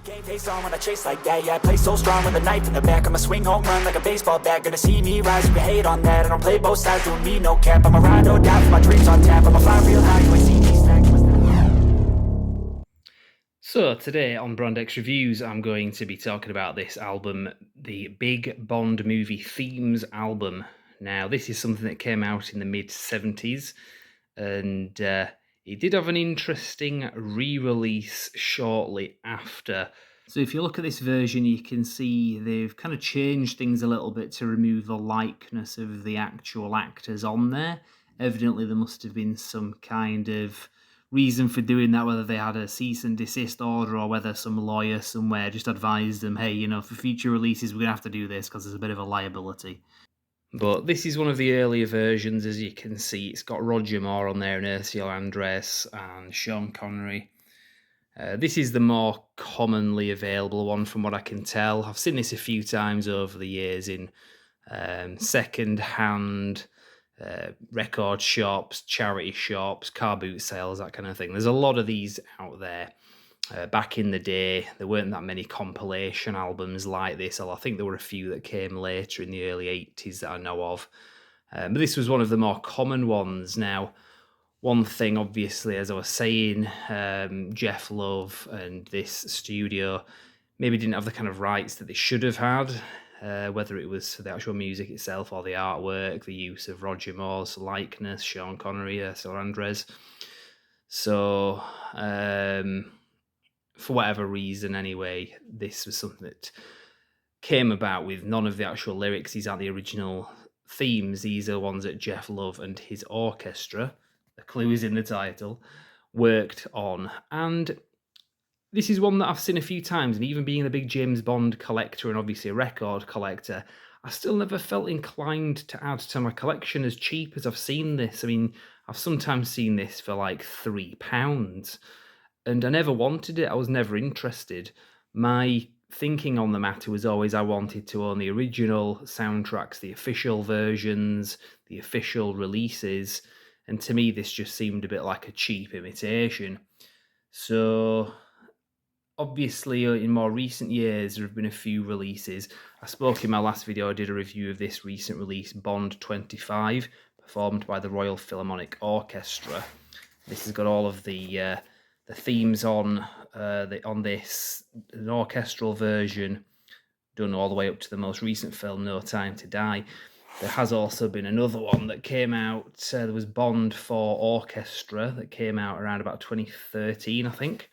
Game face on when I chase like that, yeah, I play so strong with a knife in the back. I'ma swing home run like a baseball bat. Gonna see me rise, you can hate on that. I don't play both sides, doing me no cap. I'm a ride or die for my dreams on tap. I'ma fly real high, you ain't see me stack. So today on Brand X Reviews, I'm going to be talking about this album, the Big Bond Movie Themes album. Now, this is something that came out in the mid-70s, and it did have an interesting re-release shortly after. So if you look at this version, you can see they've kind of changed things a little bit to remove the likeness of the actual actors on there. Evidently, there must have been some kind of reason for doing that, whether they had a cease and desist order or whether some lawyer somewhere just advised them, hey, you know, for future releases, we're going to have to do this because there's a bit of a liability. But this is one of the earlier versions, as you can see. It's got Roger Moore on there and Ursula Andress and Sean Connery. This is the more commonly available one from what I can tell. I've seen this a few times over the years in second-hand record shops, charity shops, car boot sales, that kind of thing. There's a lot of these out there. Back in the day, there weren't that many compilation albums like this, although I think there were a few that came later in the early 80s that I know of. But this was one of the more common ones. Now, one thing, obviously, as I was saying, Geoff Love and this studio maybe didn't have the kind of rights that they should have had, whether it was for the actual music itself or the artwork, the use of Roger Moore's likeness, Sean Connery, Ursula Andress. So, for whatever reason, anyway, this was something that came about with none of the actual lyrics. These aren't the original themes. These are ones that Geoff Love and his orchestra, the clue is in the title, worked on. And this is one that I've seen a few times, and even being a big James Bond collector and obviously a record collector, I still never felt inclined to add to my collection as cheap as I've seen this. I mean, I've sometimes seen this for like £3, and I never wanted it. I was never interested. My thinking on the matter was always I wanted to own the original soundtracks, the official versions, the official releases, and to me this just seemed a bit like a cheap imitation. So obviously, in more recent years, there have been a few releases. I spoke in my last video, I did a review of this recent release, Bond 25, performed by the Royal Philharmonic Orchestra. This has got all of the themes on this, an orchestral version, done all the way up to the most recent film, No Time to Die. There has also been another one that came out, there was Bond for Orchestra, that came out around about 2013, I think.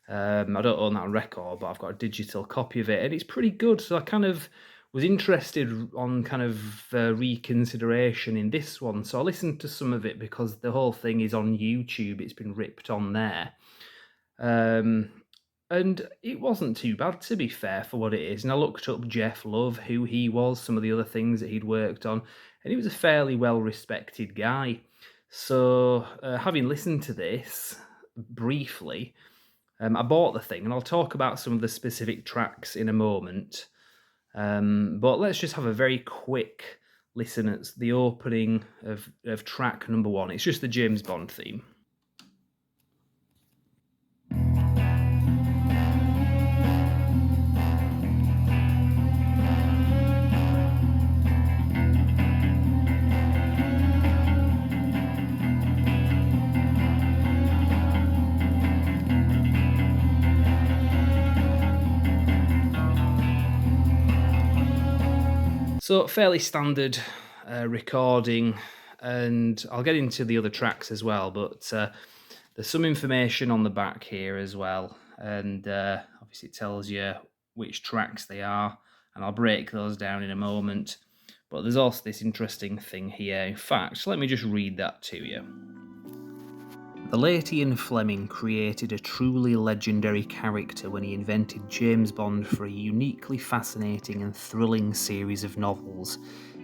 I don't own that on record, but I've got a digital copy of it, and it's pretty good. So I kind of was interested on kind of reconsideration in this one. So I listened to some of it because the whole thing is on YouTube. It's been ripped on there. And it wasn't too bad, to be fair, for what it is. And I looked up Geoff Love, who he was, some of the other things that he'd worked on, and he was a fairly well-respected guy. So having listened to this briefly, I bought the thing, and I'll talk about some of the specific tracks in a moment. But let's just have a very quick listen at the opening of track number 1. It's just the James Bond theme. So fairly standard recording, and I'll get into the other tracks as well, but there's some information on the back here as well, and obviously it tells you which tracks they are, and I'll break those down in a moment. But there's also this interesting thing here. In fact, let me just read that to you. The late Ian Fleming created a truly legendary character when he invented James Bond for a uniquely fascinating and thrilling series of novels.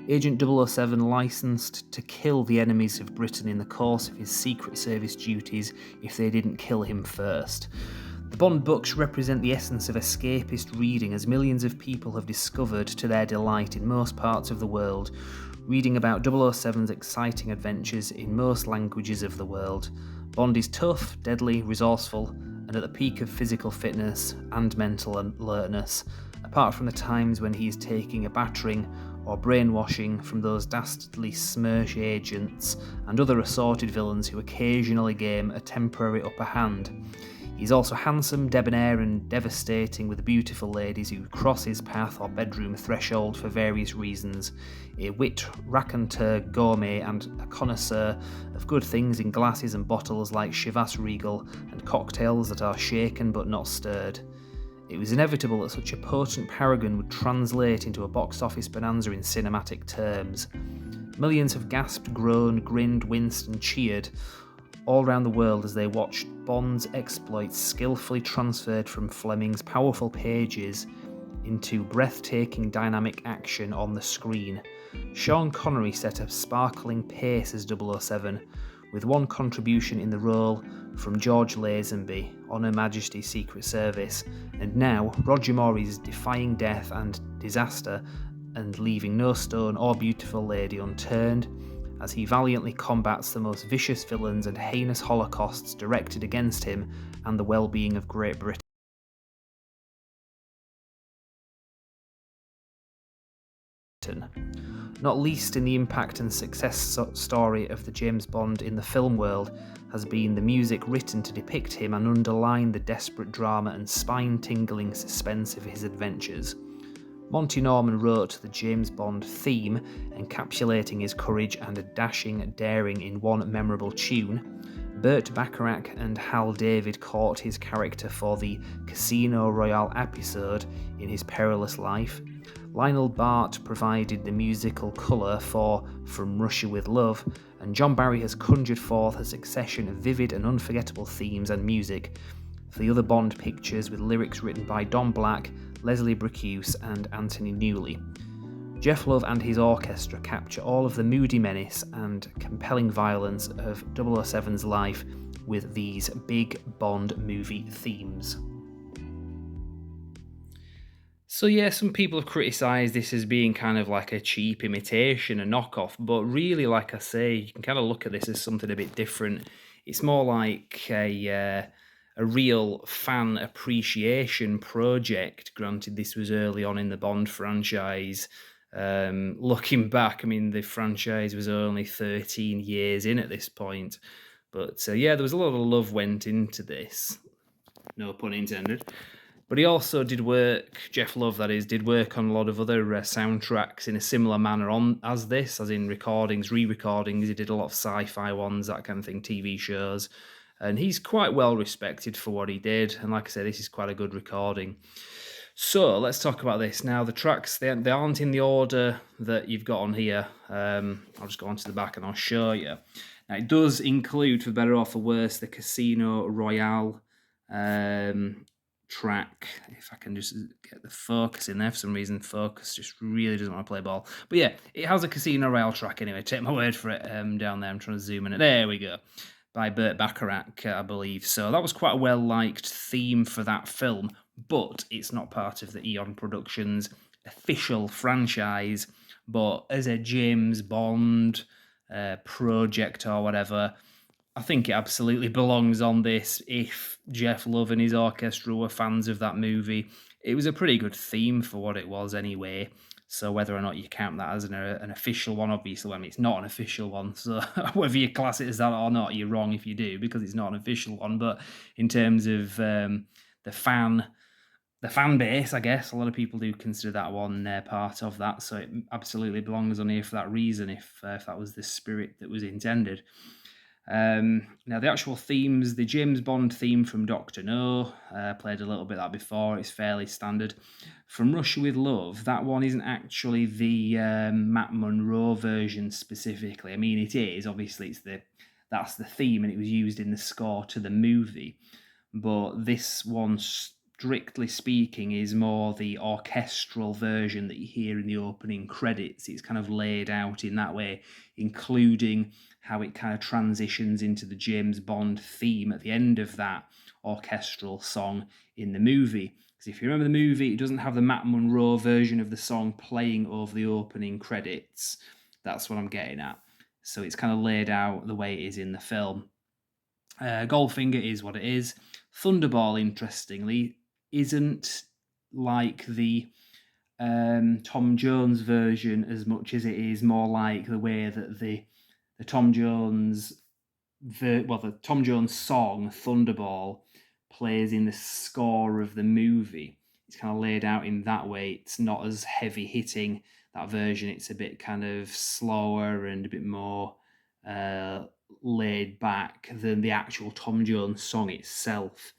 Agent 007 licensed to kill the enemies of Britain in the course of his Secret Service duties if they didn't kill him first. The Bond books represent the essence of escapist reading, as millions of people have discovered to their delight in most parts of the world, reading about 007's exciting adventures in most languages of the world. Bond is tough, deadly, resourceful, and at the peak of physical fitness and mental alertness, apart from the times when he is taking a battering or brainwashing from those dastardly Smersh agents and other assorted villains who occasionally gain a temporary upper hand. He's also handsome, debonair, and devastating with the beautiful ladies who cross his path or bedroom threshold for various reasons. A wit, raconteur, gourmet, and a connoisseur of good things in glasses and bottles like Chivas Regal and cocktails that are shaken but not stirred. It was inevitable that such a potent paragon would translate into a box office bonanza in cinematic terms. Millions have gasped, groaned, grinned, winced, and cheered all around the world as they watched Bond's exploits skillfully transferred from Fleming's powerful pages into breathtaking dynamic action on the screen. Sean Connery set a sparkling pace as 007, with one contribution in the role from George Lazenby on Her Majesty's Secret Service, and now Roger Moore is defying death and disaster and leaving no stone or beautiful lady unturned, as he valiantly combats the most vicious villains and heinous holocausts directed against him and the well-being of Great Britain. Not least in the impact and success story of the James Bond in the film world has been the music written to depict him and underline the desperate drama and spine-tingling suspense of his adventures. Monty Norman wrote the James Bond theme, encapsulating his courage and a dashing daring in one memorable tune. Burt Bacharach and Hal David caught his character for the Casino Royale episode in His Perilous Life. Lionel Bart provided the musical colour for From Russia with Love, and John Barry has conjured forth a succession of vivid and unforgettable themes and music for the other Bond pictures, with lyrics written by Don Black, Leslie Bricusse, and Anthony Newley. Geoff Love and his orchestra capture all of the moody menace and compelling violence of 007's life with these big Bond movie themes. So yeah, some people have criticised this as being kind of like a cheap imitation, a knockoff, but really, like I say, you can kind of look at this as something a bit different. It's more like a real fan appreciation project. Granted, this was early on in the Bond franchise. Looking back, I mean, the franchise was only 13 years in at this point. But yeah, there was a lot of love went into this. No pun intended. But he also did work, Geoff Love that is, did work on a lot of other soundtracks in a similar manner as this, as in recordings, re-recordings. He did a lot of sci-fi ones, that kind of thing, TV shows. And he's quite well respected for what he did. And like I said, this is quite a good recording. So let's talk about this. Now, the tracks, they aren't in the order that you've got on here. I'll just go onto the back and I'll show you. Now, it does include, for better or for worse, the Casino Royale track. If I can just get the focus in there. For some reason, focus just really doesn't want to play ball. But yeah, it has a Casino Royale track anyway. Take my word for it. Down there, I'm trying to zoom in. There we go. By Burt Bacharach, I believe. So that was quite a well-liked theme for that film, but it's not part of the Eon Productions official franchise. But as a James Bond project or whatever, I think it absolutely belongs on this. If Geoff Love and his orchestra were fans of that movie, it was a pretty good theme for what it was anyway. So whether or not you count that as an official one, obviously, I mean, it's not an official one. So whether you class it as that or not, you're wrong if you do, because it's not an official one. But in terms of the fan base, I guess, a lot of people do consider that one part of that. So it absolutely belongs on here for that reason, if that was the spirit that was intended. Now, the actual themes, the James Bond theme from Dr. No, played a little bit of that before, it's fairly standard. From Russia with Love, that one isn't actually the Matt Monro version specifically. I mean, it is, obviously, that's the theme, and it was used in the score to the movie. But this one, strictly speaking, is more the orchestral version that you hear in the opening credits. It's kind of laid out in that way, including how it kind of transitions into the James Bond theme at the end of that orchestral song in the movie. Because if you remember the movie, it doesn't have the Matt Monro version of the song playing over the opening credits. That's what I'm getting at. So it's kind of laid out the way it is in the film. Goldfinger is what it is. Thunderball, interestingly, isn't like the Tom Jones version as much as it is more like the way that the Tom Jones the Tom Jones song Thunderball plays in the score of the movie. It's kind of laid out in that way. It's not as heavy hitting, that version. It's a bit kind of slower and a bit more laid back than the actual Tom Jones song itself.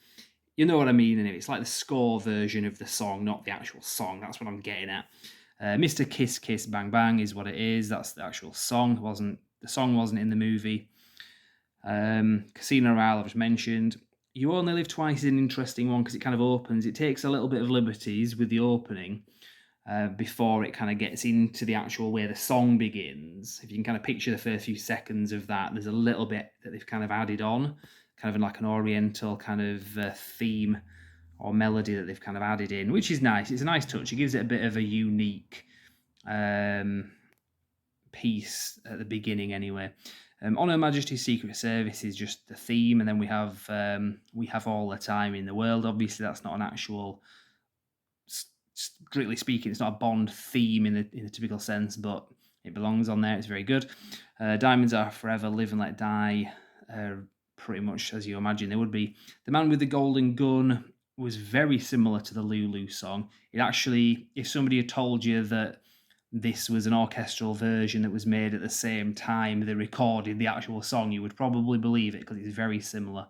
You know what I mean? Anyway, it's like the score version of the song, not the actual song. That's what I'm getting at. Mr. Kiss Kiss Bang Bang is what it is. That's the actual song. The song wasn't in the movie. Casino Royale I've just mentioned. You Only Live Twice is an interesting one because it kind of opens. It takes a little bit of liberties with the opening before it kind of gets into the actual way the song begins. If you can kind of picture the first few seconds of that, there's a little bit that they've kind of added on, kind of like an oriental kind of theme or melody that they've kind of added in, which is nice. It's a nice touch. It gives it a bit of a unique piece at the beginning anyway. On Her Majesty's Secret Service is just the theme, and then we have All the Time in the World. Obviously, that's not an actual, strictly speaking, it's not a Bond theme in the typical sense, but it belongs on there. It's very good. Diamonds Are Forever, Live and Let Die, pretty much as you imagine they would be. The Man with the Golden Gun was very similar to the Lulu song. It actually, if somebody had told you that this was an orchestral version that was made at the same time they recorded the actual song, you would probably believe it because it's very similar.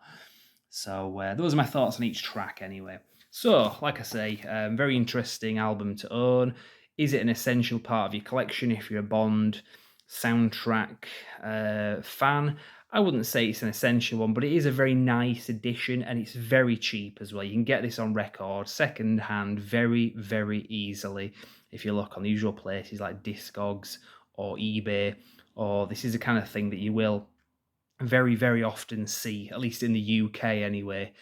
So those are my thoughts on each track anyway. So, like I say, very interesting album to own. Is it an essential part of your collection if you're a Bond soundtrack fan? I wouldn't say it's an essential one, but it is a very nice addition and it's very cheap as well. You can get this on record, second hand, very, very easily if you look on the usual places like Discogs or eBay, or this is the kind of thing that you will very, very often see, at least in the UK anyway,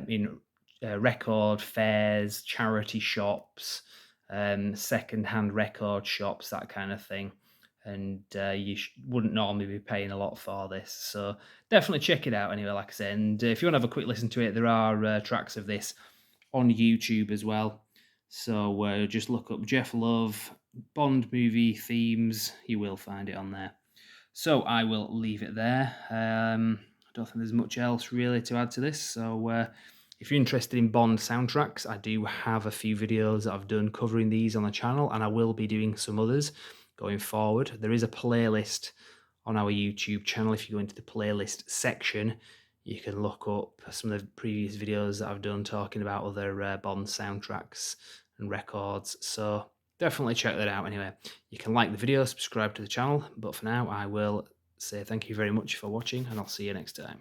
in record fairs, charity shops, second-hand record shops, that kind of thing. And you wouldn't normally be paying a lot for this. So definitely check it out anyway, like I said. And if you want to have a quick listen to it, there are tracks of this on YouTube as well. So just look up Geoff Love, Bond movie themes. You will find it on there. So I will leave it there. I don't think there's much else really to add to this. So if you're interested in Bond soundtracks, I do have a few videos that I've done covering these on the channel, and I will be doing some others going forward. There is a playlist on our YouTube channel. If you go into the playlist section, you can look up some of the previous videos that I've done talking about other Bond soundtracks and records. So definitely check that out anyway. You can like the video, subscribe to the channel, but for now I will say thank you very much for watching and I'll see you next time.